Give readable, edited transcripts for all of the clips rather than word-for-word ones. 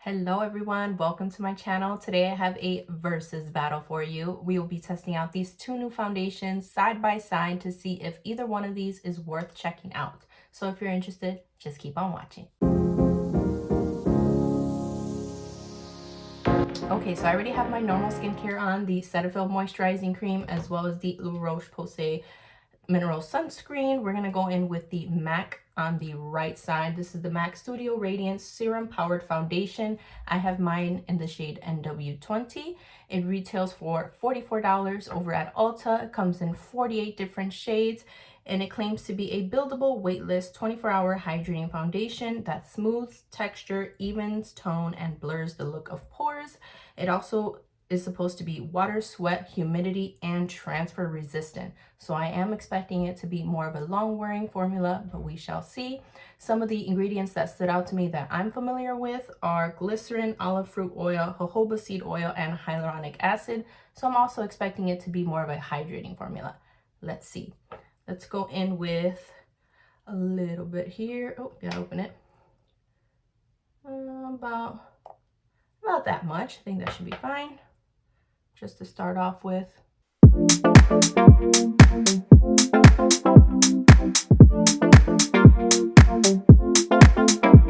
Hello everyone, welcome to my channel. Today I have a versus battle for you. We will be testing out these two new foundations side by side to see if either one of these is worth checking out. So if you're interested, just keep on watching. Okay, so I already have my normal skincare on, the Cetaphil Moisturizing Cream as well as the La Roche-Posay Mineral Sunscreen. We're gonna go in with the MAC on the right side. This is the MAC Studio Radiance Serum Powered Foundation. I have mine in the shade NW20. It retails for $44 over at Ulta. It comes in 48 different shades, and it claims to be a buildable, weightless, 24-hour hydrating foundation that smooths texture, evens tone, and blurs the look of pores. It also is supposed to be water, sweat, humidity, and transfer resistant. So I am expecting it to be more of a long wearing formula, but we shall see. Some of the ingredients that stood out to me that I'm familiar with are glycerin, olive fruit oil, jojoba seed oil, and hyaluronic acid. So I'm also expecting it to be more of a hydrating formula. Let's see. Let's go in with a little bit here. Oh, gotta open it. About that much. I think that should be fine. Just to start off with.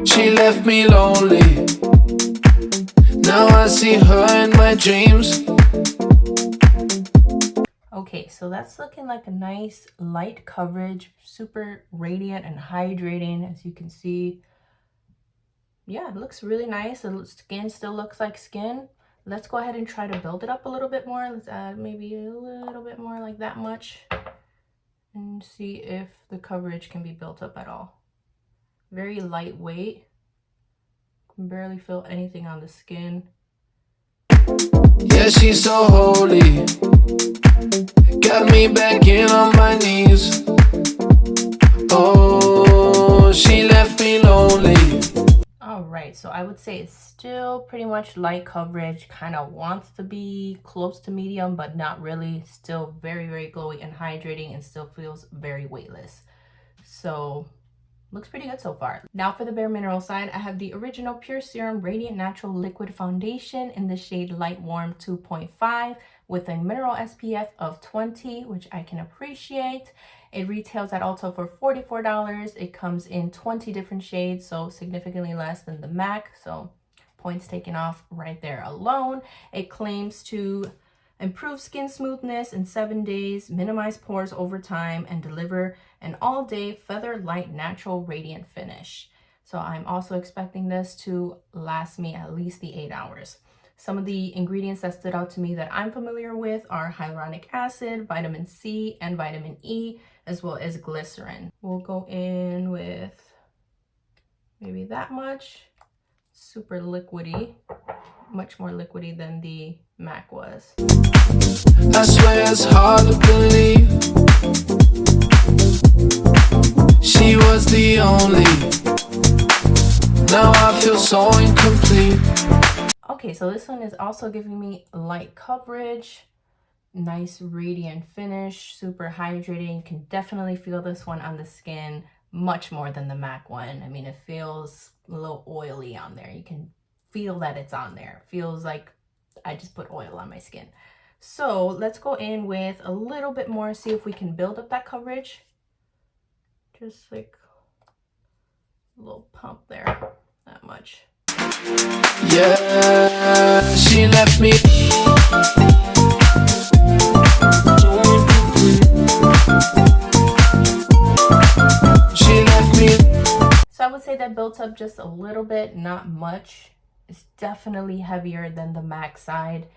She left me lonely. Now I see her in my dreams. Okay, so that's looking like a nice light coverage, super radiant and hydrating, as you can see. Yeah, it looks really nice. The skin still looks like skin. Let's go ahead and try to build it up a little bit more. Let's add maybe a little bit more, like that much, and see if the coverage can be built up at all. Very lightweight. Can barely feel anything on the skin. Yeah, she's so holy. Got me back in on my knees. Oh, she left me lonely. All right, so I would say it's still pretty much light coverage, kind of wants to be close to medium, but not really. Still very, very glowy and hydrating, and still feels very weightless. So looks pretty good so far. Now for the BareMinerals side, I have the original Pure Serum Radiant Natural Liquid Foundation in the shade Light Warm 2.5 with a mineral SPF of 20, which I can appreciate. It retails at Ulta for $44. It comes in 20 different shades, so significantly less than the MAC. So points taken off right there alone. It claims to improve skin smoothness in 7 days, minimize pores over time, and deliver an all-day feather light natural radiant finish. So I'm also expecting this to last me at least the 8 hours. Some of the ingredients that stood out to me that I'm familiar with are hyaluronic acid, vitamin C, and vitamin E, as well as glycerin. We'll go in with maybe that much. Super liquidy, much more liquidy than the MAC was. I swear it's hard to believe she was the only. Now I feel so incomplete. Okay, so this one is also giving me light coverage, nice radiant finish, super hydrating. You can definitely feel this one on the skin much more than the MAC one. I mean, it feels a little oily on there. You can feel that it's on there. It feels like I just put oil on my skin. So let's go in with a little bit more, see if we can build up that coverage. Just like a little pump there, that much. Yeah, she left me. She left me. So I would say that built up just a little bit, not much. It's definitely heavier than the MAC side,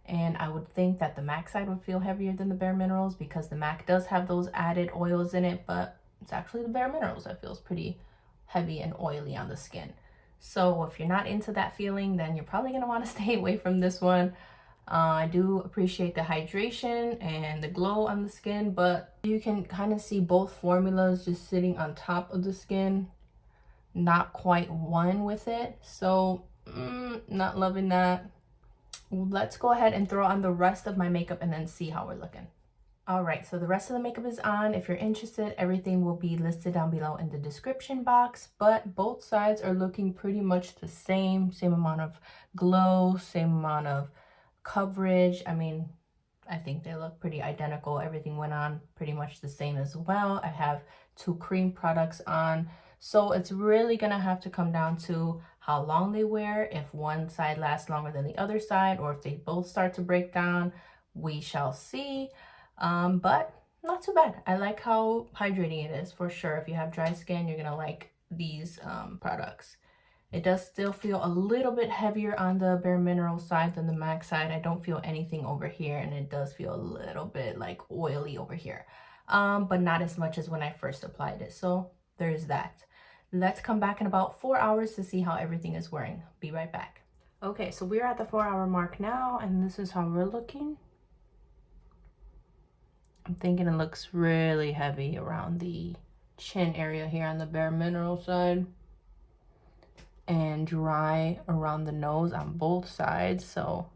and I would think that the MAC side would feel heavier than the BareMinerals because the MAC does have those added oils in it, but it's actually the BareMinerals that feels pretty heavy and oily on the skin. So if you're not into that feeling, then you're probably going to want to stay away from this one. I do appreciate the hydration and the glow on the skin, but you can kind of see both formulas just sitting on top of the skin, not quite one with it. So not loving that. Let's go ahead and throw on the rest of my makeup and then see how we're looking. All right, so the rest of the makeup is on. If you're interested, everything will be listed down below in the description box, but both sides are looking pretty much the same amount of glow, same amount of coverage. I mean, I think they look pretty identical. Everything went on pretty much the same as well. I have 2 cream products on, so it's really gonna have to come down to how long they wear, if one side lasts longer than the other side, or if they both start to break down. We shall see. But not too bad. I like how hydrating it is for sure. If you have dry skin, you're gonna like these products. It does still feel a little bit heavier on the BareMinerals side than the MAC side. I don't feel anything over here, and it does feel a little bit like oily over here, but not as much as when I first applied it. So there's that. Let's come back in about 4 hours to see how everything is wearing. Be right back. Okay, so we're at the 4-hour mark now, and this is how we're looking. I'm thinking it looks really heavy around the chin area here on the BareMinerals side, and dry around the nose on both sides. So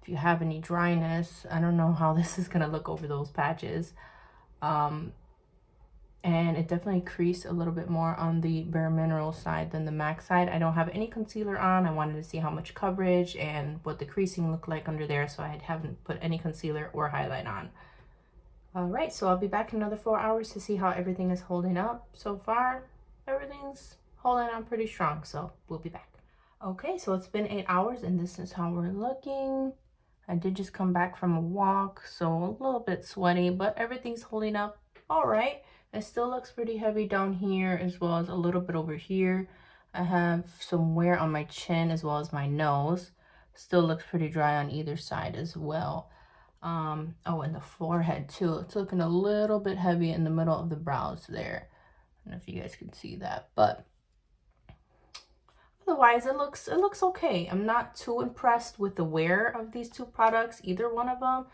if you have any dryness, I don't know how this is gonna look over those patches. And it definitely creased a little bit more on the BareMinerals side than the MAC side. I don't have any concealer on. I wanted to see how much coverage and what the creasing looked like under there, so I haven't put any concealer or highlight on. All right, so I'll be back in another 4 hours to see how everything is holding up. So far, everything's holding on pretty strong, so we'll be back. Okay, so it's been 8 hours, and this is how we're looking. I did just come back from a walk, so a little bit sweaty, but everything's holding up all right. It still looks pretty heavy down here, as well as a little bit over here. I have some wear on my chin as well as my nose. Still looks pretty dry on either side as well. Oh, and the forehead too. It's looking a little bit heavy in the middle of the brows there. I don't know if you guys can see that, but otherwise it looks okay. I'm not too impressed with the wear of these 2 products, either one of them.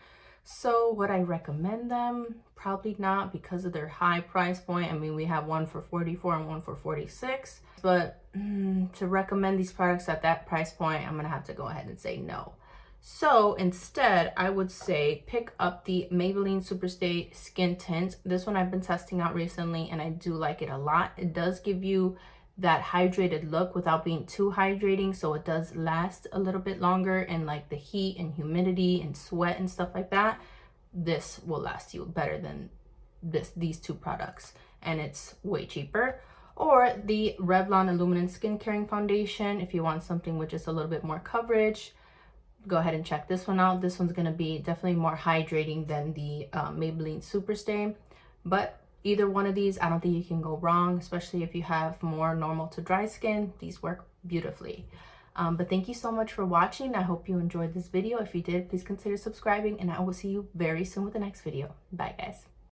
So would I recommend them? Probably not, because of their high price point. I mean, we have one for $44 and one for $46, but to recommend these products at that price point, I'm gonna have to go ahead and say no. So instead, I would say pick up the Maybelline Superstay Skin Tint. This one I've been testing out recently, and I do like it a lot. It does give you that hydrated look without being too hydrating, so it does last a little bit longer in like the heat and humidity and sweat and stuff like that. This will last you better than these 2 products, and it's way cheaper. Or the Revlon Illuminance Skin-Caring Foundation, if you want something with just a little bit more coverage. Go ahead and check this one out. This one's going to be definitely more hydrating than the Maybelline Superstay, but either one of these, I don't think you can go wrong, especially if you have more normal to dry skin. These work beautifully. But thank you so much for watching. I hope you enjoyed this video. If you did, please consider subscribing, and I will see you very soon with the next video. Bye, guys.